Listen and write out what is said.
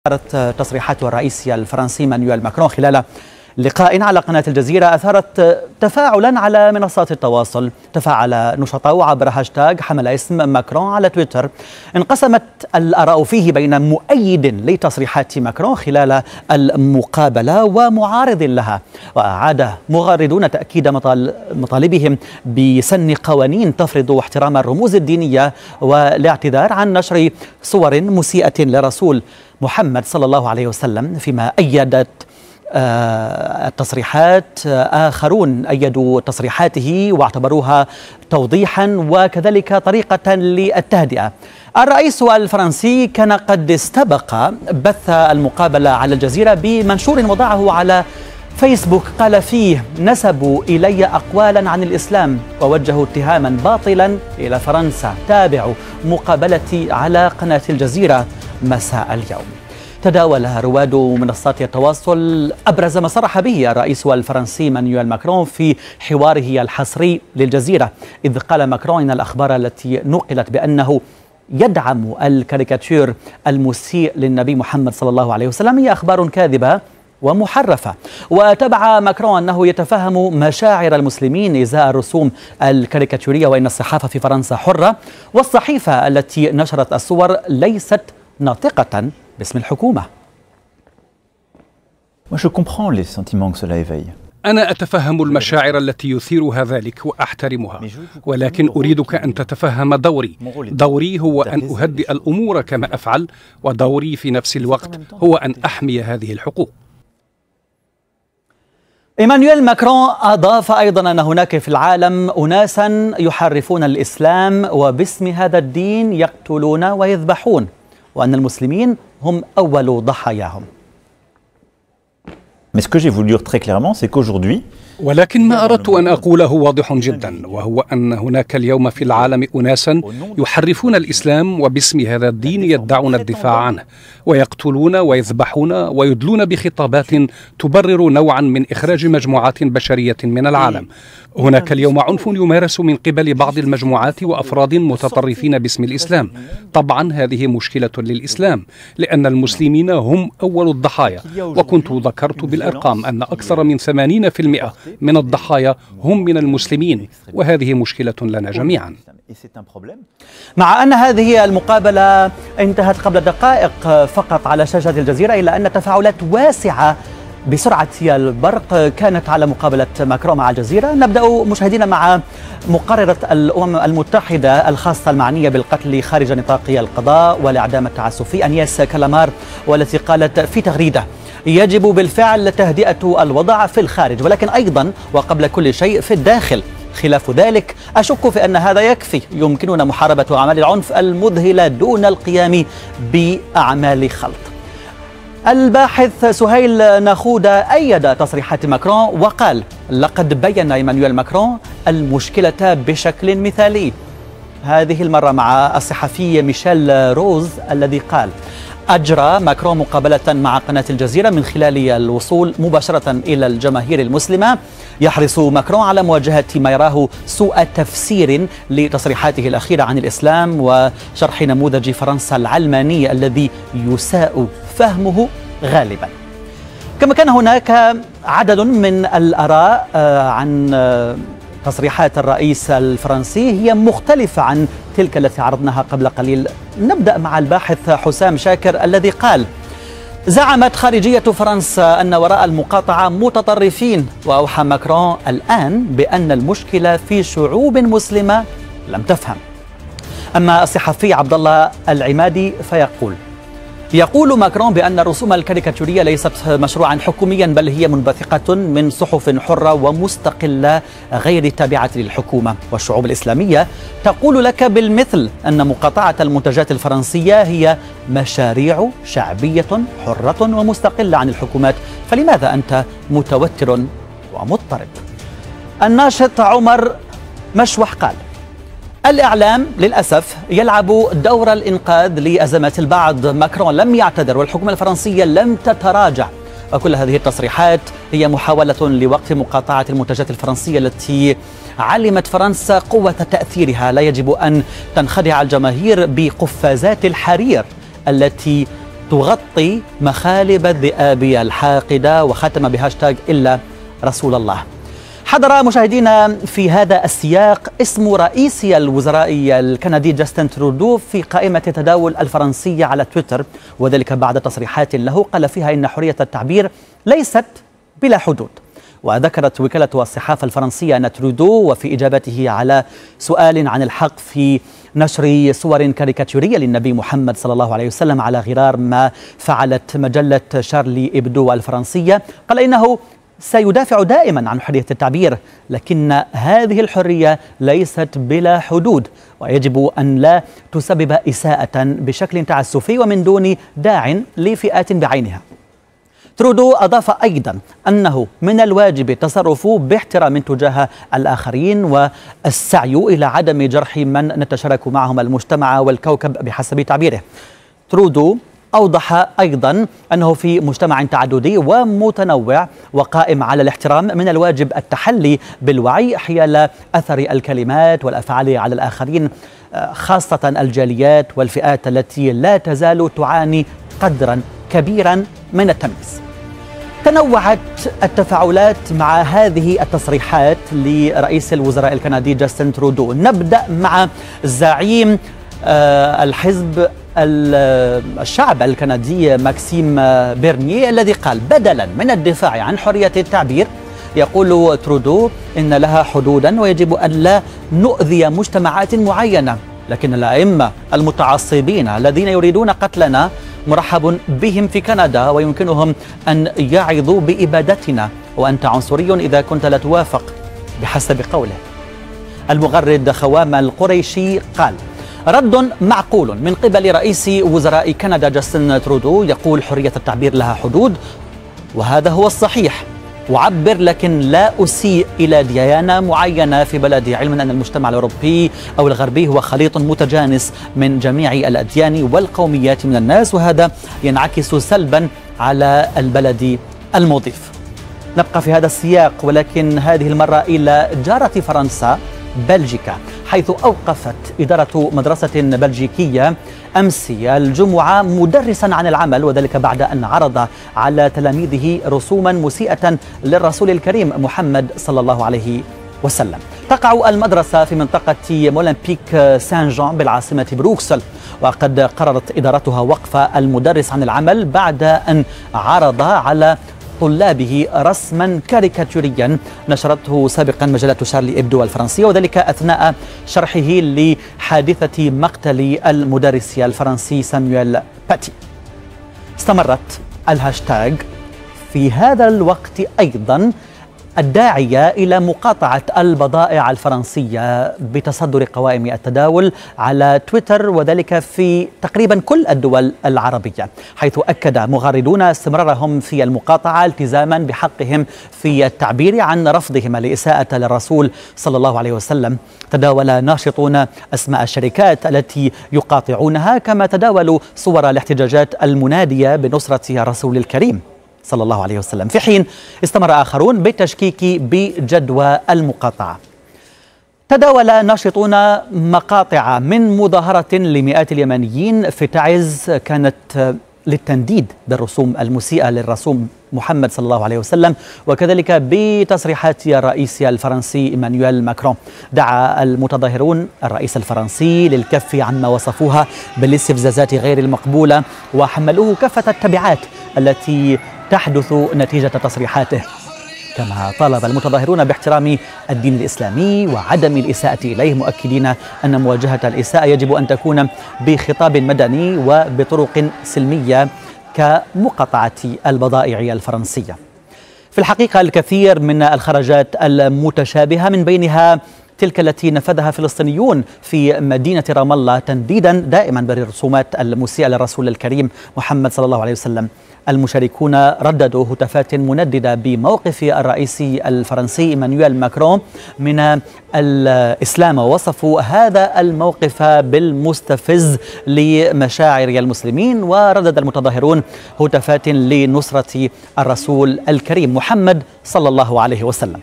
أثارت تصريحات الرئيس الفرنسي مانويل ماكرون خلال لقاء على قناة الجزيرة أثارت تفاعلا على منصات التواصل. تفاعل نشطاء عبر هاشتاغ حمل اسم ماكرون على تويتر. انقسمت الآراء فيه بين مؤيد لتصريحات ماكرون خلال المقابلة ومعارض لها، وأعاد مغردون تأكيد مطالبهم بسن قوانين تفرض احترام الرموز الدينية والاعتذار عن نشر صور مسيئة لرسول محمد صلى الله عليه وسلم، فيما أيدت التصريحات آخرون أيدوا تصريحاته واعتبروها توضيحا وكذلك طريقة للتهدئة. الرئيس الفرنسي كان قد استبق بث المقابلة على الجزيرة بمنشور وضعه على فيسبوك قال فيه: نسبوا إلي أقوالا عن الإسلام ووجهوا اتهاما باطلا إلى فرنسا، تابعوا مقابلتي على قناة الجزيرة مساء اليوم. تداول رواد منصات التواصل أبرز ما صرح به الرئيس الفرنسي مانويل ماكرون في حواره الحصري للجزيرة، إذ قال ماكرون إن الأخبار التي نقلت بأنه يدعم الكاريكاتير المسيء للنبي محمد صلى الله عليه وسلم هي أخبار كاذبة ومحرفة. وتبع ماكرون أنه يتفهم مشاعر المسلمين إزاء الرسوم الكاريكاتيرية، وإن الصحافة في فرنسا حرة، والصحيفة التي نشرت الصور ليست ناطقة باسم الحكومة. أنا أتفهم المشاعر التي يثيرها ذلك وأحترمها، ولكن أريدك أن تتفهم دوري هو أن أهدئ الأمور كما أفعل، ودوري في نفس الوقت هو أن أحمي هذه الحقوق. إيمانويل ماكرون أضاف أيضا أن هناك في العالم أناسا يحرفون الإسلام وباسم هذا الدين يقتلون ويذبحون، وأن المسلمين هم أول ضحاياهم. ولكن ما أردت أن أقوله واضح جدا، وهو أن هناك اليوم في العالم أناسا يحرفون الإسلام وباسم هذا الدين يدعون الدفاع عنه، ويقتلون ويذبحون ويدلون بخطابات تبرر نوعا من إخراج مجموعات بشرية من العالم. هناك اليوم عنف يمارس من قبل بعض المجموعات وأفراد متطرفين باسم الإسلام. طبعا هذه مشكلة للإسلام، لأن المسلمين هم أول الضحايا، وكنت ذكرت بالأرقام أن أكثر من 80% من الضحايا هم من المسلمين، وهذه مشكلة لنا جميعا. مع أن هذه المقابلة انتهت قبل دقائق فقط على شاشة الجزيرة، إلا أن تفاعلات واسعة بسرعة البرق كانت على مقابلة ماكرون مع الجزيرة. نبدأ مشاهدينا مع مقررة الأمم المتحدة الخاصة المعنية بالقتل خارج نطاق القضاء والإعدام التعسفي أنياس كالامار، والتي قالت في تغريدة: يجب بالفعل تهدئة الوضع في الخارج، ولكن أيضا وقبل كل شيء في الداخل. خلاف ذلك أشك في أن هذا يكفي. يمكننا محاربة أعمال العنف المذهلة دون القيام بأعمال خلط. الباحث سهيل نخودة أيد تصريحات ماكرون وقال: لقد بين إيمانويل ماكرون المشكلة بشكل مثالي، هذه المرة مع الصحفي ميشيل روز الذي قال: أجرى ماكرون مقابلة مع قناة الجزيرة من خلال الوصول مباشرة إلى الجماهير المسلمة. يحرص ماكرون على مواجهة ما يراه سوء تفسير لتصريحاته الأخيرة عن الإسلام وشرح نموذج فرنسا العلماني الذي يساء فهمه غالبا. كما كان هناك عدد من الآراء عن تصريحات الرئيس الفرنسي هي مختلفة عن تلك التي عرضناها قبل قليل. نبدأ مع الباحث حسام شاكر الذي قال: زعمت خارجية فرنسا أن وراء المقاطعة متطرفين، وأوحى ماكرون الآن بأن المشكلة في شعوب مسلمة لم تفهم. أما الصحفي عبد الله العمادي يقول ماكرون بأن الرسوم الكاريكاتيرية ليست مشروعا حكوميا، بل هي منبثقة من صحف حرة ومستقلة غير تابعة للحكومة، والشعوب الإسلامية تقول لك بالمثل أن مقاطعة المنتجات الفرنسية هي مشاريع شعبية حرة ومستقلة عن الحكومات، فلماذا أنت متوتر ومضطرب؟ الناشط عمر مشوح قال: الإعلام للأسف يلعب دور الإنقاذ لأزمات البعض. ماكرون لم يعتذر والحكومة الفرنسية لم تتراجع، وكل هذه التصريحات هي محاولة لوقف مقاطعة المنتجات الفرنسية التي علمت فرنسا قوة تأثيرها. لا يجب أن تنخدع الجماهير بقفازات الحرير التي تغطي مخالب الذئاب الحاقدة، وختم بهاشتاج إلا رسول الله. حضر مشاهدينا في هذا السياق اسم رئيس الوزراء الكندي جاستن ترودو في قائمة التداول الفرنسية على تويتر، وذلك بعد تصريحات له قال فيها إن حرية التعبير ليست بلا حدود. وذكرت وكالة الصحافة الفرنسية أن ترودو وفي إجابته على سؤال عن الحق في نشر صور كاريكاتورية للنبي محمد صلى الله عليه وسلم على غرار ما فعلت مجلة شارلي إبدو الفرنسية، قال إنه سيدافع دائما عن حرية التعبير، لكن هذه الحرية ليست بلا حدود، ويجب أن لا تسبب إساءة بشكل تعسفي ومن دون داع لفئات بعينها. ترودو أضاف أيضا أنه من الواجب التصرف باحترام تجاه الآخرين والسعي إلى عدم جرح من نتشارك معهم المجتمع والكوكب بحسب تعبيره. ترودو أوضح أيضا أنه في مجتمع تعددي ومتنوع وقائم على الاحترام من الواجب التحلي بالوعي حيال أثر الكلمات والأفعال على الآخرين، خاصة الجاليات والفئات التي لا تزال تعاني قدرا كبيرا من التمييز. تنوعت التفاعلات مع هذه التصريحات لرئيس الوزراء الكندي جاستن ترودو. نبدأ مع زعيم الحزب الشعب الكندي ماكسيم بيرنيه الذي قال بدلا من الدفاع عن حرية التعبير، يقول ترودو إن لها حدودا ويجب أن لا نؤذي مجتمعات معينة، لكن الأئمة المتعصبين الذين يريدون قتلنا مرحب بهم في كندا ويمكنهم أن يعظوا بإبادتنا، وأنت عنصري إذا كنت لا توافق بحسب قوله. المغرد خوام القريشي قال رد معقول من قبل رئيس وزراء كندا جاستن ترودو، يقول حرية التعبير لها حدود وهذا هو الصحيح، أعبر لكن لا أسيء إلى ديانة معينة في بلدي، علما أن المجتمع الأوروبي أو الغربي هو خليط متجانس من جميع الأديان والقوميات من الناس، وهذا ينعكس سلبا على البلد المضيف. نبقى في هذا السياق ولكن هذه المرة إلى جارة فرنسا بلجيكا، حيث أوقفت إدارة مدرسة بلجيكية أمس الجمعة مدرسا عن العمل، وذلك بعد أن عرض على تلاميذه رسوما مسيئة للرسول الكريم محمد صلى الله عليه وسلم. تقع المدرسة في منطقة مولمبيك سان جان بالعاصمة بروكسل، وقد قررت إدارتها وقف المدرس عن العمل بعد أن عرض على طلابه رسما كاريكاتوريا نشرته سابقا مجلة شارلي إبدو الفرنسية، وذلك أثناء شرحه لحادثة مقتل المدرس الفرنسي سامويل باتي. استمرت الهاشتاج في هذا الوقت أيضا الداعية إلى مقاطعة البضائع الفرنسية بتصدر قوائم التداول على تويتر، وذلك في تقريبا كل الدول العربية، حيث أكد مغردون استمرارهم في المقاطعة التزاما بحقهم في التعبير عن رفضهم لإساءة للرسول صلى الله عليه وسلم. تداول ناشطون أسماء الشركات التي يقاطعونها، كما تداولوا صور الاحتجاجات المنادية بنصرة الرسول الكريم صلى الله عليه وسلم، في حين استمر آخرون بالتشكيك بجدوى المقاطعة. تداول ناشطون مقاطع من مظاهرة لمئات اليمنيين في تعز كانت للتنديد بالرسوم المسيئة للرسول محمد صلى الله عليه وسلم، وكذلك بتصريحات الرئيس الفرنسي إيمانويل ماكرون. دعا المتظاهرون الرئيس الفرنسي للكف عما وصفوها بالاستفزازات غير المقبولة، وحملوه كافة التبعات التي تحدث نتيجة تصريحاته، كما طالب المتظاهرون باحترام الدين الإسلامي وعدم الإساءة إليه، مؤكدين أن مواجهة الإساءة يجب أن تكون بخطاب مدني وبطرق سلمية كمقاطعة البضائع الفرنسية. في الحقيقة الكثير من الخرجات المتشابهة، من بينها تلك التي نفذها فلسطينيون في مدينة رام الله تنديدا دائما بالرسومات المسيئة للرسول الكريم محمد صلى الله عليه وسلم. المشاركون رددوا هتافات منددة بموقف الرئيس الفرنسي إيمانويل ماكرون من الإسلام، ووصفوا هذا الموقف بالمستفز لمشاعر المسلمين. وردد المتظاهرون هتافات لنصرة الرسول الكريم محمد صلى الله عليه وسلم.